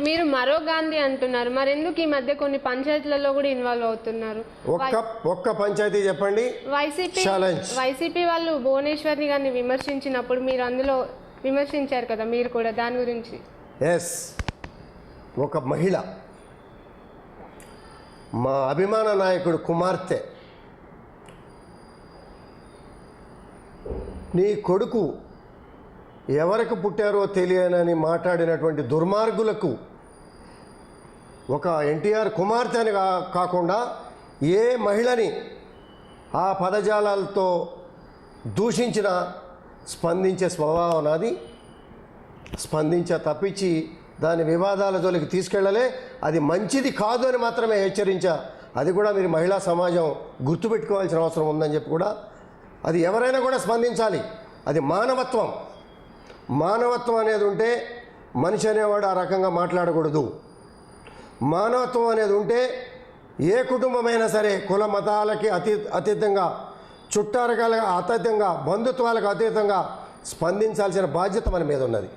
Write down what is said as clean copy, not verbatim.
మీరు మరో గాంధీ అంటున్నారు, మరి ఎందుకు ఈ మధ్య కొన్ని పంచాయతీలలో కూడా ఇన్వాల్వ్ అవుతున్నారు? ఒక్క పంచాయతీ చెప్పండి. వైసీపీ వాళ్ళు భువనేశ్వర్ని గారిని విమర్శించినప్పుడు మీరు అందులో విమర్శించారు కదా, మీరు కూడా దాని గురించి. ఎస్, ఒక మహిళ, మా అభిమాన నాయకుడు కుమార్తె, నీ కొడుకు ఎవరికి పుట్టారో తెలియనని మాట్లాడినటువంటి దుర్మార్గులకు ఒక ఎన్టీఆర్ కుమార్తె అని కాకుండా ఏ మహిళని ఆ పదజాలాలతో దూషించిన స్పందించే స్వభావం నాది. తప్పించి దాని వివాదాల జోలికి తీసుకెళ్ళలే. అది మంచిది కాదు అని మాత్రమే హెచ్చరించా. అది కూడా మీరు మహిళా సమాజం గుర్తుపెట్టుకోవాల్సిన అవసరం ఉందని చెప్పి కూడా, అది ఎవరైనా కూడా స్పందించాలి. అది మానవత్వం అనేది ఉంటే మనిషి అనేవాడు ఆ రకంగా మాట్లాడకూడదు. మానవత్వం అనేది ఉంటే ఏ కుటుంబమైనా సరే కుల మతాలకి అతీతంగా, చుట్టారకాలకు అతీతంగా, బంధుత్వాలకు అతీతంగా స్పందించాల్సిన బాధ్యత మన మీద ఉన్నది.